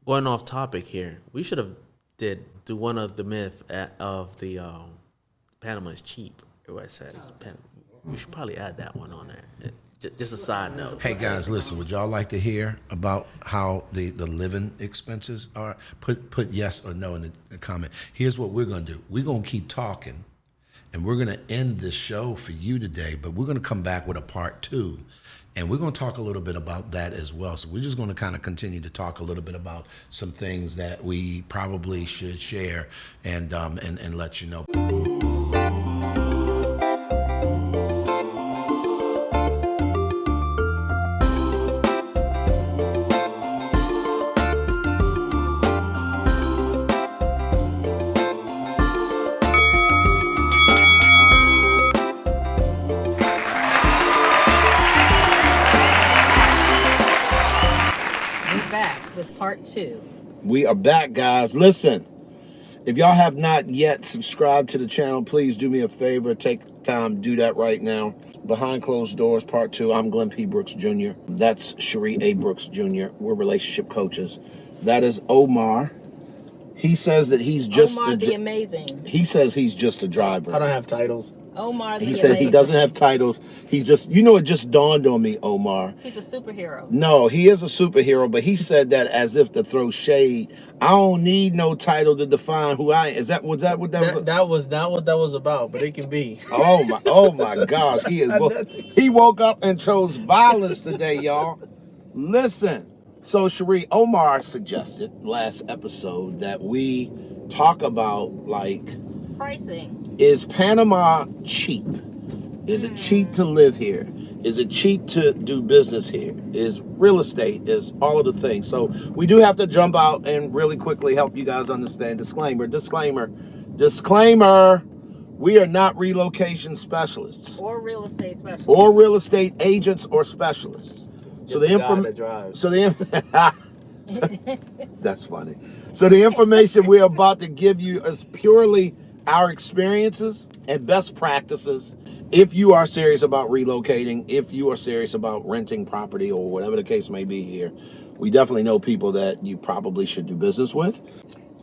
Going off topic here, we should have do one of the myth of the Panama is cheap. Everybody says we should probably add that one on there. Just a side note. Hey guys, listen. Would y'all like to hear about how the living expenses are? Put yes or no in the comment. Here's what we're gonna do. We're gonna keep talking, and we're gonna end this show for you today. But we're gonna come back with a part 2. And we're going to talk a little bit about that as well. So we're just going to kind of continue to talk a little bit about some things that we probably should share and let you know. Part 2. We are back, guys. Listen, if y'all have not yet subscribed to the channel, please do me a favor. Take time, do that right now. Behind Closed Doors, Part 2. I'm Glenn P. Brooks Jr. That's Cherie A. Brooks Jr. We're relationship coaches. That is Omar. He says that he's just Omar the Amazing. He says he's just a driver. I don't have titles. Omar the He Amazing. said he doesn't have titles. He's just, it just dawned on me, Omar. He's a superhero. No, he is a superhero, but he said that as if to throw shade. I don't need no title to define who I am. Was that what that was? That was not what that was about, but it can be. Oh my gosh. He woke up and chose violence today, y'all. Listen. So Cherie, Omar suggested last episode that we talk about pricing. Is Panama cheap? Is it cheap to live here? Is it cheap to do business here? Is real estate? Is all of the things? So we do have to jump out and really quickly help you guys understand. Disclaimer. We are not relocation specialists. Or real estate specialists. Or real estate agents or specialists. So the information. That's funny. So the information we're about to give you is purely our experiences and best practices. If you are serious about relocating, if you are serious about renting property or whatever the case may be here, we definitely know people that you probably should do business with.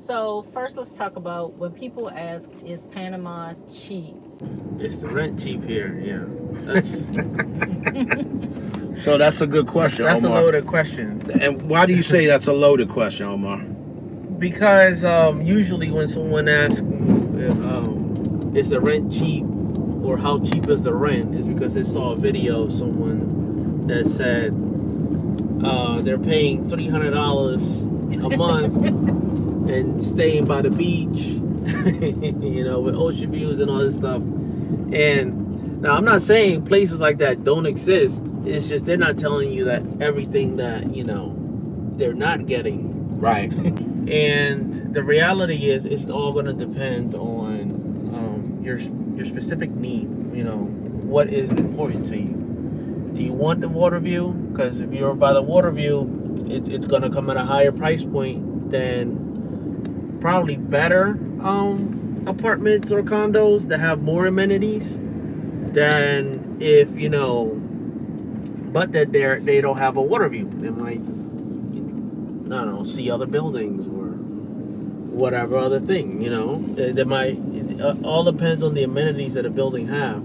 So first let's talk about when people ask, is Panama cheap? Is the rent cheap here? Yeah. That's So that's a good question, That's Omar. a loaded question. And why do you say that's a loaded question, Omar? Because usually when someone asks, is the rent cheap or how cheap is the rent, is because they saw a video of someone that said they're paying $300 a month and staying by the beach, with ocean views and all this stuff. And now I'm not saying places like that don't exist. It's just they're not telling you that everything that, they're not getting. Right. And the reality is it's all going to depend on your specific need. What is important to you. Do you want the water view? Because if you're by the water view, it's going to come at a higher price point than probably better apartments or condos that have more amenities than if, but that they don't have a water view. They might, I don't know, see other buildings or whatever other thing, They might, it all depends on the amenities that a building have.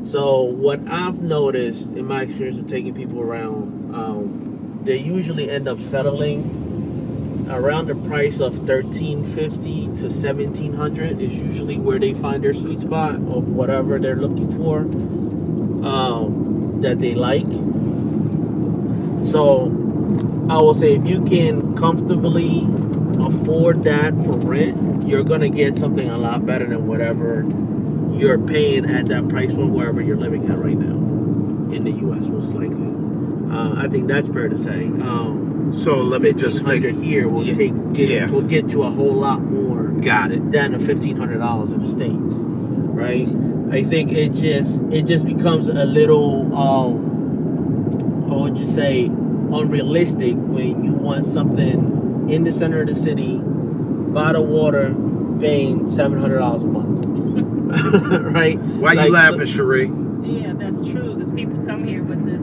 So what I've noticed in my experience of taking people around, they usually end up settling around the price of $1,350 to $1,700 is usually where they find their sweet spot of whatever they're looking for, that they like. So I will say if you can comfortably afford that for rent, you're gonna get something a lot better than whatever you're paying at that price point wherever you're living at right now in the U.S. most likely. I think that's fair to say. So let me just make it here will will get you a whole lot more. Got it. Than the $1,500 in the States, right? I think it just becomes a little how would you say, unrealistic when you want something in the center of the city by the water paying $700 a month. Right? Why you laughing, Cherie? Yeah, that's true, because people come here with this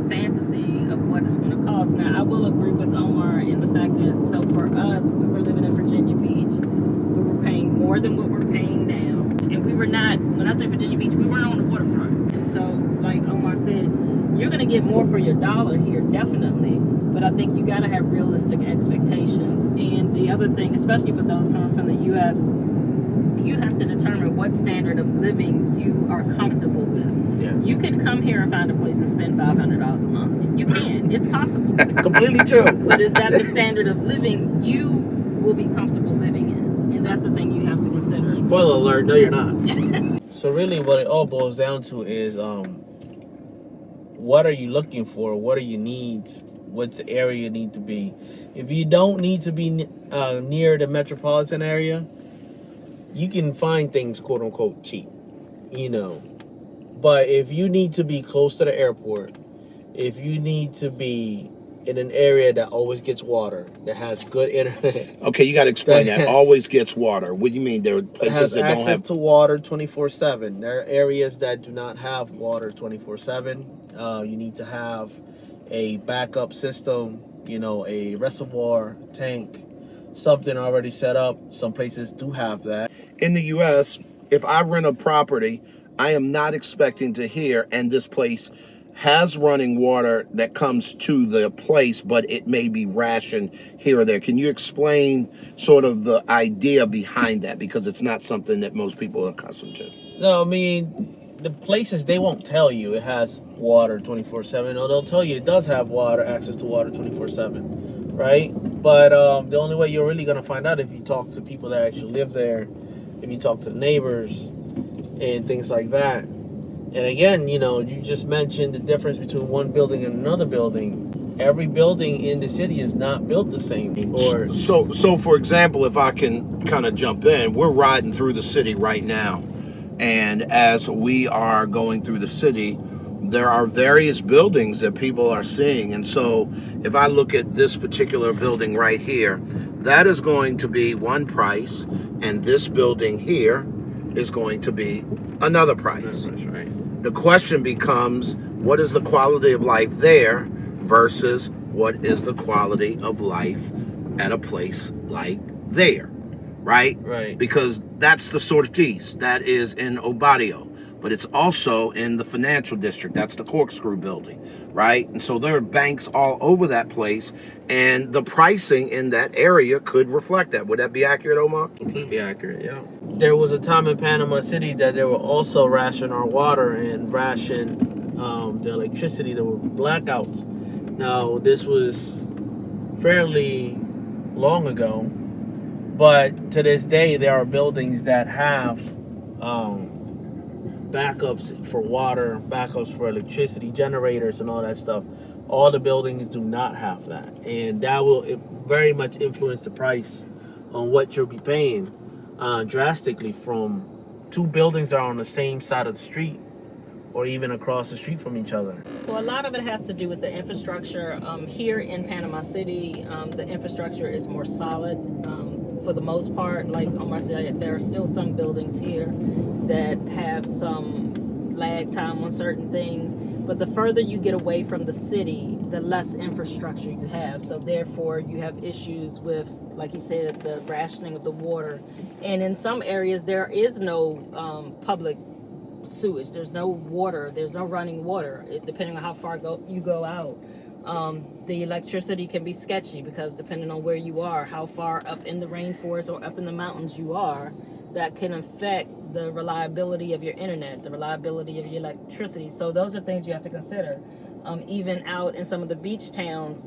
fantasy of what it's going to cost. Now, I will agree with Omar in the fact that, so for more than what we're paying now. And we were not, when I say Virginia Beach, we weren't on the waterfront. And so, like Omar said, you're going to get more for your dollar here, definitely. But I think you got to have realistic expectations. And the other thing, especially for those coming from the U.S., you have to determine what standard of living you are comfortable with. Yeah. You can come here and find a place and spend $500 a month. You can. It's possible. Completely true. But is that the standard of living you will be comfortable living in? And that's the thing you have to consider. Spoiler alert, no you're not. So really what it all boils down to is what are you looking for? What are your needs? What's the area you need to be? If you don't need to be near the metropolitan area, you can find things quote unquote cheap, you know. But if you need to be close to the airport, if you need to be in an area that always gets water, that has good internet. Okay, you got to explain that. Always gets water. What do you mean? There are places that don't have access to water 24/7. There are areas that do not have water 24/7. You need to have a backup system, you know, a reservoir tank, something already set up. Some places do have that. In the U.S., if I rent a property, I am not expecting to hear, and this place has running water that comes to the place, but it may be rationed here or there. Can you explain sort of the idea behind that? Because it's not something that most people are accustomed to. No, I mean, the places, they won't tell you it has water 24/7, or they'll tell you it does have water, access to water 24/7, right? But the only way you're really going to find out if you talk to people that actually live there, if you talk to the neighbors and things like that. And again, you know, you just mentioned the difference between one building and another building. Every building in the city is not built the same. Or so for example, if I can kind of jump in, we're riding through the city right now, and as we are going through the city, there are various buildings that people are seeing. And so if I look at this particular building right here, that is going to be one price, and this building here is going to be another price. That's right. The question becomes, what is the quality of life there versus what is the quality of life at a place like there, right? Right. Because that's the Surtees, that is in Obadio, but it's also in the financial district. That's the Corkscrew building, right? And so there are banks all over that place, and the pricing in that area could reflect that. Would that be accurate, Omar? Completely accurate, yeah. There was a time in Panama City that they were also ration our water and ration the electricity. There were blackouts. Now, this was fairly long ago, but to this day, there are buildings that have backups for water, backups for electricity, generators, and all that stuff. All the buildings do not have that, and that will very much influence the price on what you'll be paying drastically from two buildings that are on the same side of the street or even across the street from each other. So a lot of it has to do with the infrastructure. Here in Panama City, the infrastructure is more solid for the most part. Like Omar said, there are still some buildings here that have some lag time on certain things. But the further you get away from the city, the less infrastructure you have. So therefore, you have issues with, like he said, the rationing of the water. And in some areas, there is no public sewage. There's no water. There's no running water, depending on how far you go out. The electricity can be sketchy because depending on where you are, how far up in the rainforest or up in the mountains you are, that can affect the reliability of your internet, the reliability of your electricity. So those are things you have to consider. Even out in some of the beach towns,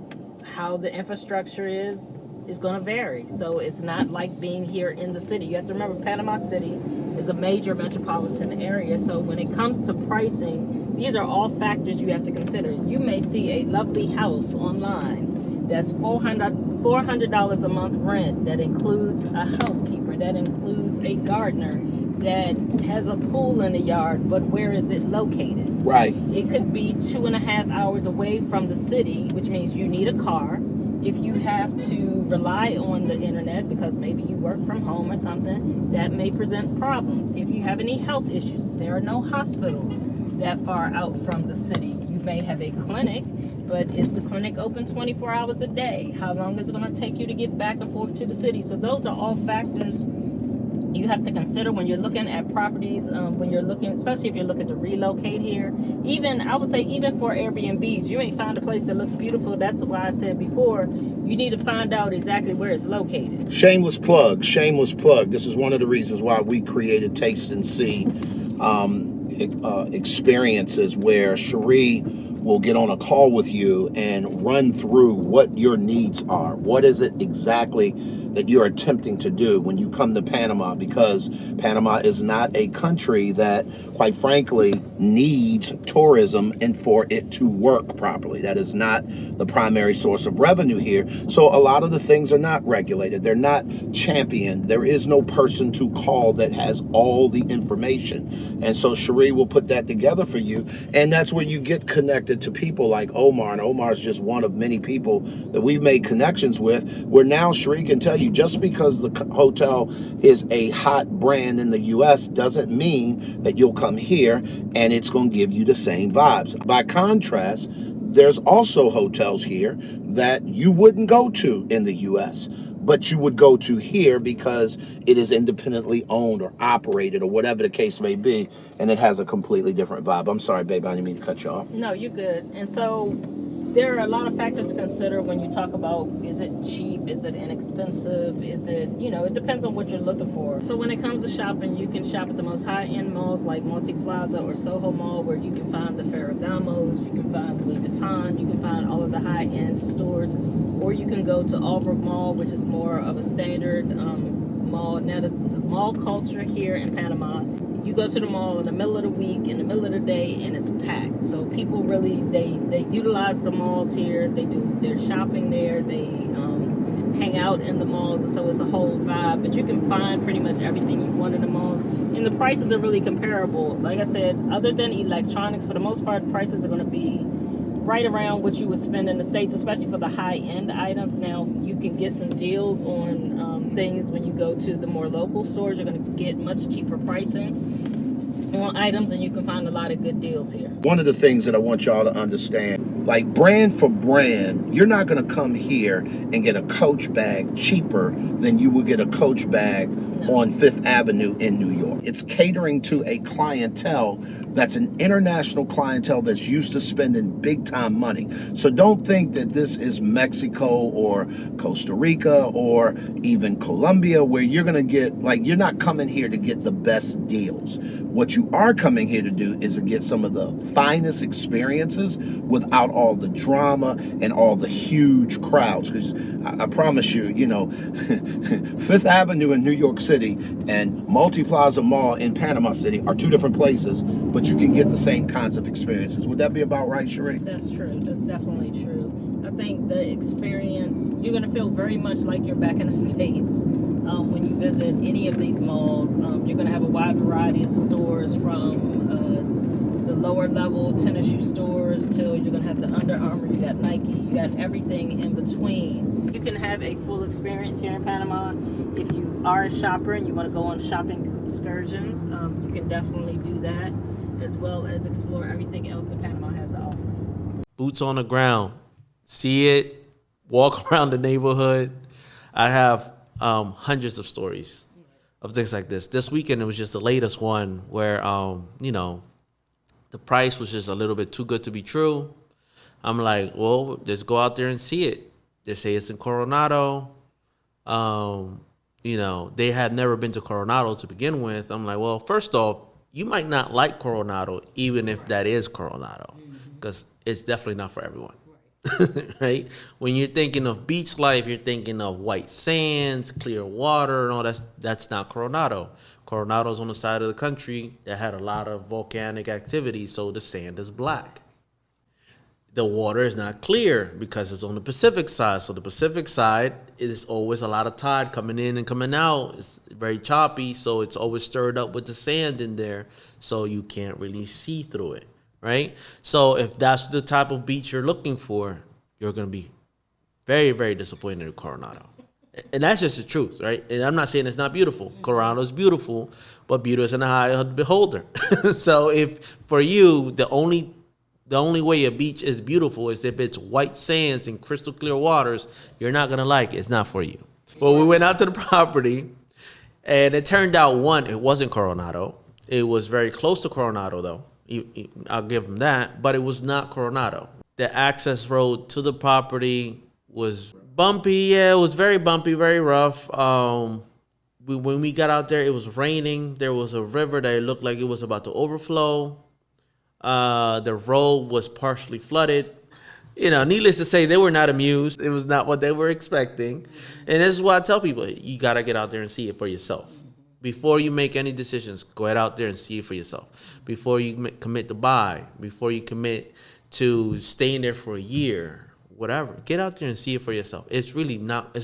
how the infrastructure is going to vary. So it's not like being here in the city. You have to remember, Panama City is a major metropolitan area. So when it comes to pricing, these are all factors you have to consider. You may see a lovely house online that's $400 a month rent, that includes a housekeeper, that includes a gardener, that has a pool in the yard, but where is it located? Right. It could be 2.5 hours away from the city, which means you need a car. If you have to rely on the internet because maybe you work from home or something, that may present problems. If you have any health issues, there are no hospitals that far out from the city. You may have a clinic, but is the clinic open 24 hours a day? How long is it going to take you to get back and forth to the city? So those are all factors you have to consider when you're looking at properties, when you're looking, especially if you're looking to relocate here. Even, I would say, even for Airbnbs, you may find a place that looks beautiful. That's why I said before, you need to find out exactly where it's located. Shameless plug, shameless plug. This is one of the reasons why we created Taste and See experiences, where Cherie will get on a call with you and run through what your needs are. What is it exactly that you're attempting to do when you come to Panama? Because Panama is not a country that, quite frankly, needs tourism and for it to work properly. That is not the primary source of revenue here. So a lot of the things are not regulated. They're not championed. There is no person to call that has all the information. And so Cherie will put that together for you. And that's where you get connected to people like Omar. And Omar's just one of many people that we've made connections with, where now Cherie can tell you, just because the hotel is a hot brand in the US doesn't mean that you'll come here and it's going to give you the same vibes. By contrast, there's also hotels here that you wouldn't go to in the US, but you would go to here because it is independently owned or operated or whatever the case may be, and it has a completely different vibe. I'm sorry, babe, I didn't mean to cut you off. No, you're good. And so there are a lot of factors to consider when you talk about, is it cheap, is it inexpensive, is it, it depends on what you're looking for. So when it comes to shopping, you can shop at the most high-end malls like Multi Plaza or Soho Mall, where you can find the Ferragamos, you can find Louis Vuitton, you can find all of the high-end stores, or you can go to Albrook Mall, which is more of a standard mall. Now, the mall culture here in Panama, you go to the mall in the middle of the week, in the middle of the day, and it's packed. So people really, they utilize the malls here. They do their shopping there. They hang out in the malls, and so it's a whole vibe. But you can find pretty much everything you want in the malls, and the prices are really comparable. Like I said, other than electronics, for the most part, prices are going to be right around what you would spend in the States, especially for the high-end items. Now, you can get some deals on things when you go to the more local stores. You're going to get much cheaper pricing on items, and you can find a lot of good deals here. One of the things that I want y'all to understand, like brand for brand, you're not going to come here and get a Coach bag cheaper than you would get a Coach bag on Fifth Avenue in New York. It's catering to a clientele that's an international clientele that's used to spending big time money. So don't think that this is Mexico or Costa Rica or even Colombia, where you're gonna get, like, you're not coming here to get the best deals. What you are coming here to do is to get some of the finest experiences without all the drama and all the huge crowds. Because I promise you, Fifth Avenue in New York City and Multi Plaza Mall in Panama City are two different places, but you can get the same kinds of experiences. Would that be about right, Cherie? That's true. That's definitely true. I think the experience, you're going to feel very much like you're back in the States when you visit any of these malls. You're going to have a wide variety of stores, from the lower level tennis shoe stores till you're going to have the Under Armour, you got Nike, you got everything in between. You can have a full experience here in Panama. If you are a shopper and you want to go on shopping excursions, you can definitely do that, as well as explore everything else that Panama has to offer. Boots on the ground, see it, walk around the neighborhood. I have hundreds of stories of things like this. This weekend, it was just the latest one where, the price was just a little bit too good to be true. I'm like, well, just go out there and see it. They say it's in Coronado. They had never been to Coronado to begin with. I'm like, well, first off, you might not like Coronado, even if that is Coronado, because it's definitely not for everyone. Right? When you're thinking of beach life, you're thinking of white sands, clear water, and all that's not Coronado. Coronado's on the side of the country that had a lot of volcanic activity, so the sand is black. The water is not clear because it's on the Pacific side. So the Pacific side is always a lot of tide coming in and coming out. It's very choppy, so it's always stirred up with the sand in there, so you can't really see through it, right? So if that's the type of beach you're looking for, you're going to be very, very disappointed in Coronado. And that's just the truth, right? And I'm not saying it's not beautiful. Coronado is beautiful, but beauty is in the eye of the beholder. So if for you, the only way a beach is beautiful is if it's white sands and crystal clear waters, you're not going to like it. It's not for you. Well, we went out to the property, And it turned out, one, it wasn't Coronado. It was very close to Coronado, though. I'll give them that. But it was not Coronado. The access road to the property was bumpy. Yeah, it was very bumpy, very rough. When we got out there, it was raining. There was a river that it looked like it was about to overflow. The road was partially flooded. Needless to say, they were not amused. It was not what they were expecting. And this is why I tell people, you got to get out there and see it for yourself. Before you make any decisions, go out there and see it for yourself. Before you commit to buy, before you commit to staying there for a year, whatever, get out there and see it for yourself. It's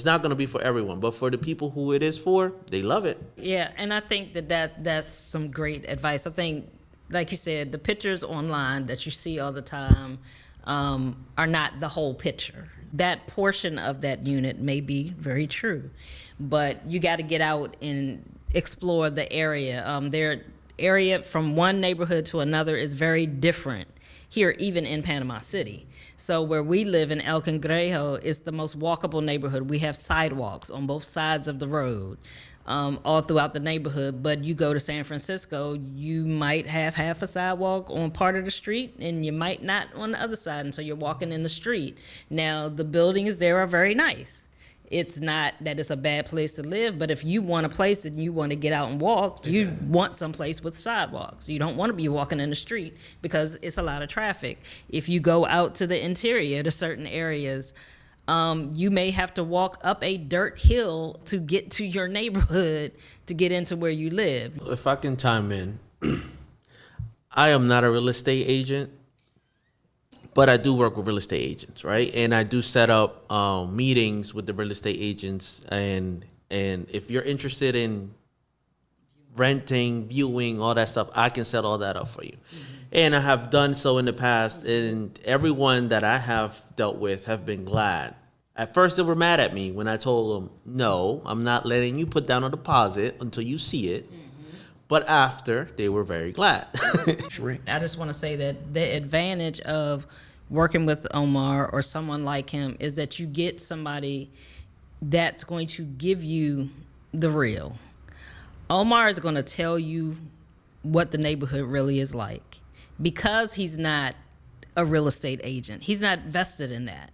not going to be for everyone, but for the people who it is for, they love it. Yeah, and I think that's some great advice. I think, like you said, the pictures online that you see all the time are not the whole picture. That portion of that unit may be very true, but you got to get out and explore the area. Their area from one neighborhood to another is very different here, even in Panama City. So where we live in El Cangrejo is the most walkable neighborhood. We have sidewalks on both sides of the road. All throughout the neighborhood, but you go to San Francisco, you might have half a sidewalk on part of the street and you might not on the other side, and so you're walking in the street. Now, the buildings there are very nice. It's not that it's a bad place to live, but if you want a place and you want to get out and walk, you want some place with sidewalks. You don't want to be walking in the street because it's a lot of traffic. If you go out to the interior to certain areas, you may have to walk up a dirt hill to get to your neighborhood to get into where you live. If I can chime in, I am not a real estate agent, but I do work with real estate agents, right? And I do set up meetings with the real estate agents. And if you're interested in renting, viewing, all that stuff, I can set all that up for you. And I have done so in the past, and everyone that I have dealt with have been glad. At first, they were mad at me when I told them, no, I'm not letting you put down a deposit until you see it. But after, they were very glad. I just want to say that the advantage of working with Omar or someone like him is that you get somebody that's going to give you the real. Omar is going to tell you what the neighborhood really is like. Because he's not a real estate agent, he's not vested in that.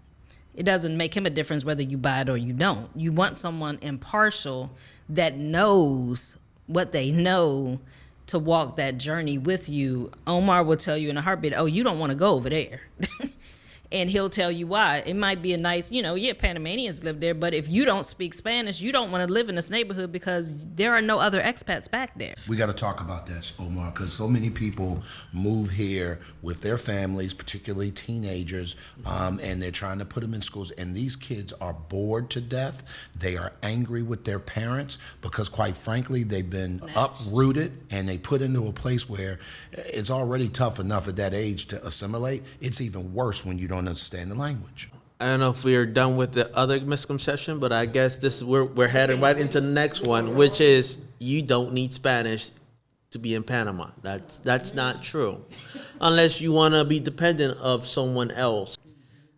It doesn't make him a difference whether you buy it or you don't. You want someone impartial that knows what they know to walk that journey with you. Omar will tell you in a heartbeat, oh, you don't want to go over there. And he'll tell you why. It might be a nice, Panamanians live there, but if you don't speak Spanish, you don't want to live in this neighborhood because there are no other expats back there. We got to talk about that, Omar, because so many people move here with their families, particularly teenagers, and they're trying to put them in schools, and these kids are bored to death. They are angry with their parents because, quite frankly, they've been uprooted and they put into a place where it's already tough enough at that age to assimilate. It's even worse when you don't understand the language. I don't know if we are done with the other misconception, but I guess this is where we're heading right into the next one, which is you don't need Spanish to be in Panama. That's not true, unless you want to be dependent of someone else.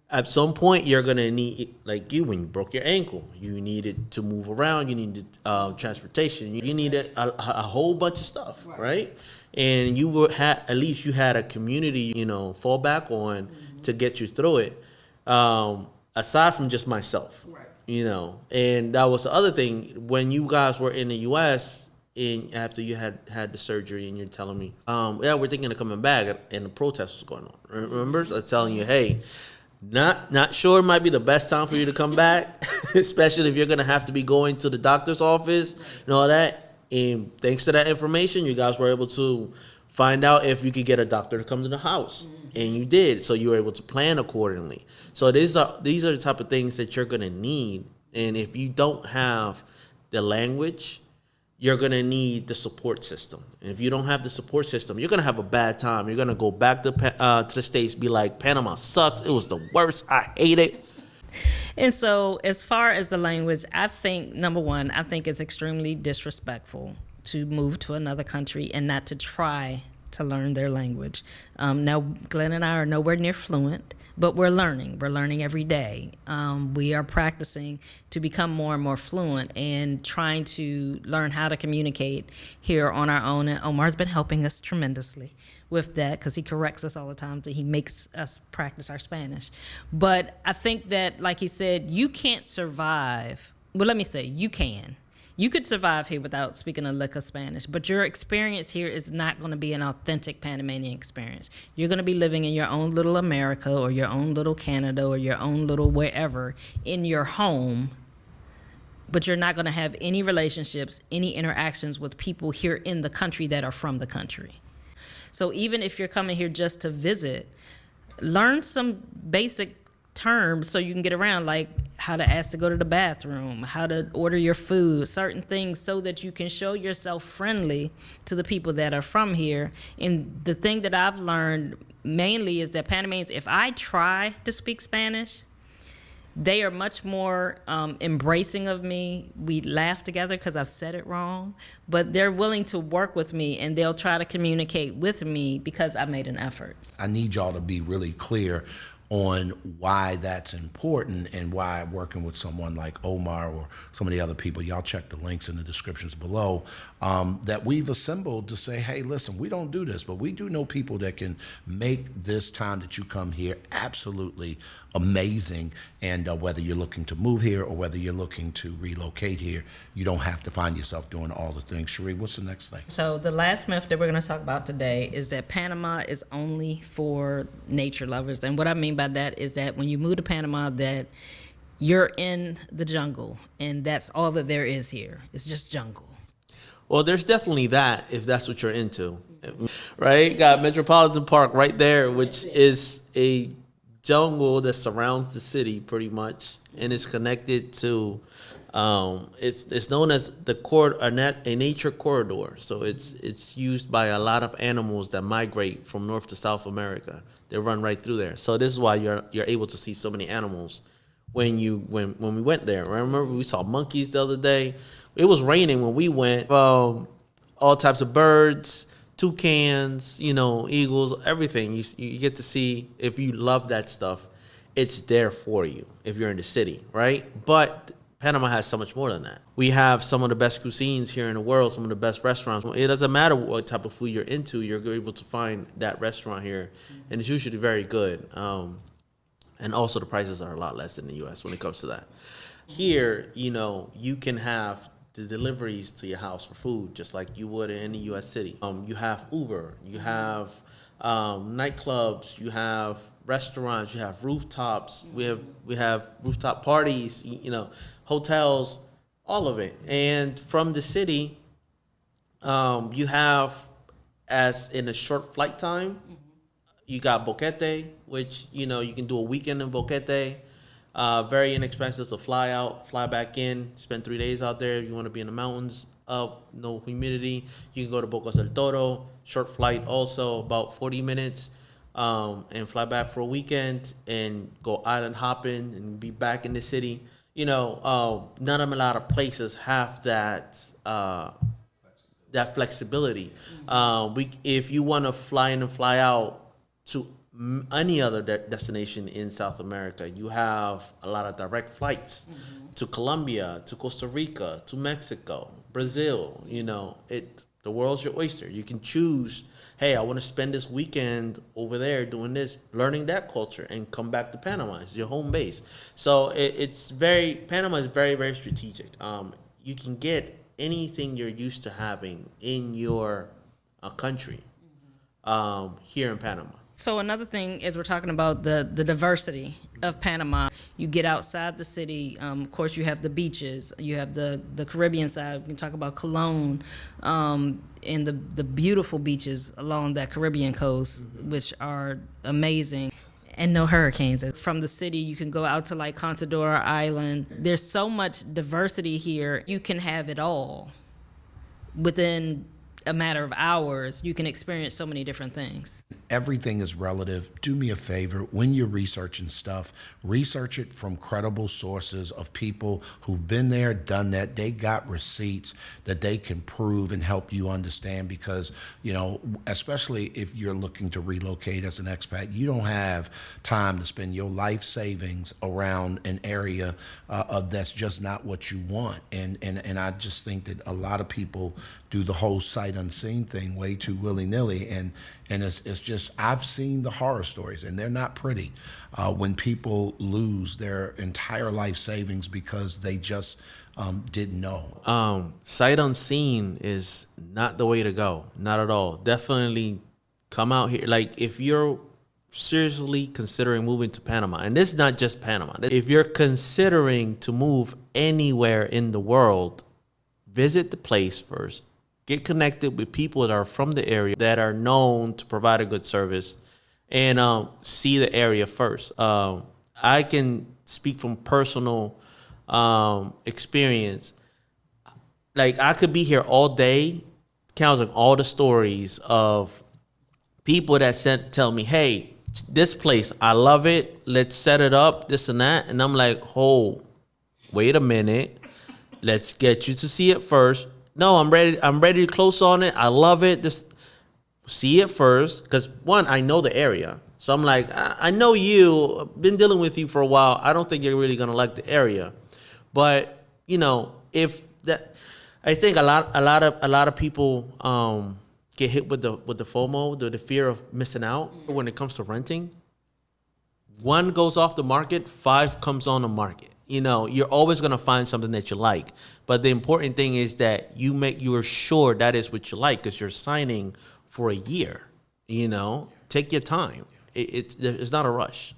At some point, you're gonna need, like when you broke your ankle, you needed to move around. You needed transportation. You needed a whole bunch of stuff, right? And at least you had a community, fall back on to get you through it. Aside from just myself, and that was the other thing. When you guys were in the U.S. and after you had the surgery, and you're telling me, we're thinking of coming back, and the protest was going on. Remember, I was telling you, hey. Not sure it might be the best time for you to come back, especially if you're going to have to be going to the doctor's office and all that. And thanks to that information, you guys were able to find out if you could get a doctor to come to the house. And you did. So you were able to plan accordingly. So these are the type of things that you're going to need. And if you don't have the language, you're going to need the support system. And if you don't have the support system, you're going to have a bad time. You're going to go back to the States, be like, Panama sucks. It was the worst. I hate it. And so as far as the language, I think, number one, I think it's extremely disrespectful to move to another country and not to try to learn their language. Now, Glenn and I are nowhere near fluent. but we're learning. We're learning every day. We are practicing to become more and more fluent and trying to learn how to communicate here on our own. And Omar's been helping us tremendously with that because he corrects us all the time. So he makes us practice our Spanish. But I think that, like he said, you can't survive. Well, let me say, you can. You could survive here without speaking a lick of Spanish, but your experience here is not going to be an authentic Panamanian experience. You're going to be living in your own little America or your own little Canada or your own little wherever in your home, but you're not going to have any relationships, any interactions with people here in the country that are from the country. So even if you're coming here just to visit, learn some basic terms so you can get around, like how to ask to go to the bathroom, how to order your food, certain things, so that you can show yourself friendly to the people that are from here. And the thing that I've learned mainly is that Panamanians, if I try to speak Spanish, they are much more embracing of me. We laugh together because I've said it wrong, but they're willing to work with me and they'll try to communicate with me because I made an effort. I need y'all to be really clear on why that's important and why working with someone like Omar or some of the other people, y'all check the links in the descriptions below, that we've assembled to say, hey, listen, we don't do this, but we do know people that can make this time that you come here absolutely amazing. And whether you're looking to move here or whether you're looking to relocate here, you don't have to find yourself doing all the things. Cherie, what's the next thing? So the last myth that we're going to talk about today is that Panama is only for nature lovers. And what I mean by that is that when you move to Panama, that you're in the jungle and that's all that there is here. It's just jungle. Well, there's definitely that if that's what you're into, right? Got Metropolitan Park right there, which is a jungle that surrounds the city pretty much, and it's connected to. It's known as a nature corridor. So it's used by a lot of animals that migrate from North to South America. They run right through there. So this is why you're able to see so many animals when we went there. I remember we saw monkeys the other day. It was raining when we went. All types of birds, toucans, eagles, everything. You get to see. If you love that stuff, it's there for you if you're in the city, right? But Panama has so much more than that. We have some of the best cuisines here in the world, some of the best restaurants. It doesn't matter what type of food you're into, you're able to find that restaurant here, and it's usually very good. And also the prices are a lot less than the U.S. when it comes to that. Here, you can have the deliveries to your house for food, just like you would in any U.S. city. You have Uber, you have nightclubs, you have restaurants, you have rooftops. We have rooftop parties, hotels, all of it. And from the city, you have, as in a short flight time, you got Boquete, which you can do a weekend in Boquete. Very inexpensive to fly out, fly back in, spend 3 days out there. If you want to be in the mountains, no humidity. You can go to Bocas del Toro, short flight also, about 40 minutes, and fly back for a weekend and go island hopping and be back in the city. Not a lot of places have that flexibility. If you want to fly in and fly out to any other destination in South America, you have a lot of direct flights to Colombia, to Costa Rica, to Mexico, Brazil. The world's your oyster. You can choose, hey, I want to spend this weekend over there doing this, learning that culture, and come back to Panama. It's your home base. So Panama is very, very strategic. You can get anything you're used to having in your country here in Panama. So another thing is we're talking about the diversity of Panama. You get outside the city. Of course, you have the beaches. You have the Caribbean side. We can talk about Cologne and the beautiful beaches along that Caribbean coast, which are amazing. And no hurricanes. From the city, you can go out to like Contadora Island. There's so much diversity here. You can have it all within a matter of hours, you can experience so many different things. Everything is relative. Do me a favor, when you're researching stuff, research it from credible sources of people who've been there, done that. They got receipts that they can prove and help you understand, because, you know, especially if you're looking to relocate as an expat, you don't have time to spend your life savings around an area that's just not what you want. And I just think that a lot of people do the whole sight unseen thing way too willy-nilly, and it's just, I've seen the horror stories, and they're not pretty, when people lose their entire life savings because they just didn't know. Sight unseen is not the way to go. Not at all. Definitely come out here. Like, if you're seriously considering moving to Panama, and this is not just Panama, if you're considering to move anywhere in the world, visit the place first. Get connected with people that are from the area, that are known to provide a good service, and see the area first. I can speak from personal experience. Like, I could be here all day counting all the stories of people that tell me, hey, this place, I love it, let's set it up, this and that. And I'm like, oh, wait a minute, let's get you to see it first. No, I'm ready to close on it. I love it. See it first, because one, I know the area. So I'm like, I know you, I've been dealing with you for a while. I don't think you're really gonna like the area. But, you know, I think a lot of people get hit with the FOMO, the fear of missing out when it comes to renting. One goes off the market, 5 comes on the market. You know, you're always going to find something that you like. But the important thing is that you're sure that is what you like, because you're signing for a year. You know, take your time. It's not a rush.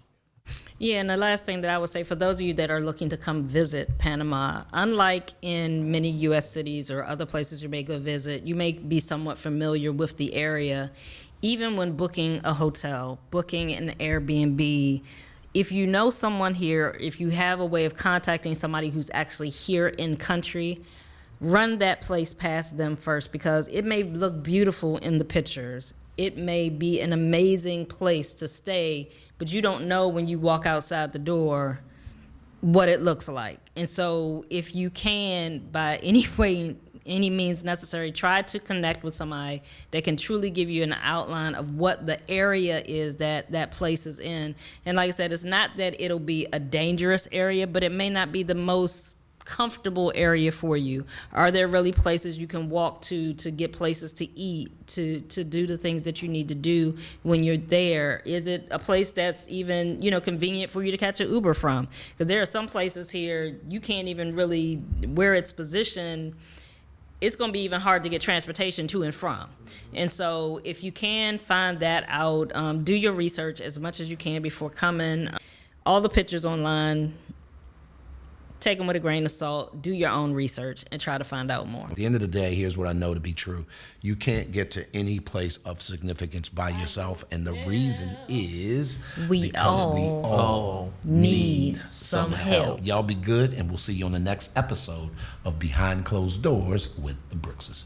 Yeah, and the last thing that I would say, for those of you that are looking to come visit Panama, unlike in many U.S. cities or other places you may go visit, you may be somewhat familiar with the area. Even when booking a hotel, booking an Airbnb, if you know someone here, if you have a way of contacting somebody who's actually here in country, run that place past them first, because it may look beautiful in the pictures. It may be an amazing place to stay, but you don't know when you walk outside the door what it looks like. And so if you can, by any means necessary, try to connect with somebody that can truly give you an outline of what the area is that place is in. And like I said, it's not that it'll be a dangerous area, but it may not be the most comfortable area for you. Are there really places you can walk to get places to eat, to do the things that you need to do when you're there? Is it a place that's even, you know, convenient for you to catch an Uber from? Because there are some places here you can't even really, where it's positioned, it's going to be even hard to get transportation to and from. And so if you can find that out, do your research as much as you can before coming. All the pictures online, take them with a grain of salt, do your own research, and try to find out more. At the end of the day, here's what I know to be true. You can't get to any place of significance by yourself, and the reason is we because we all all need some help. Y'all be good, and we'll see you on the next episode of Behind Closed Doors with the Brookses.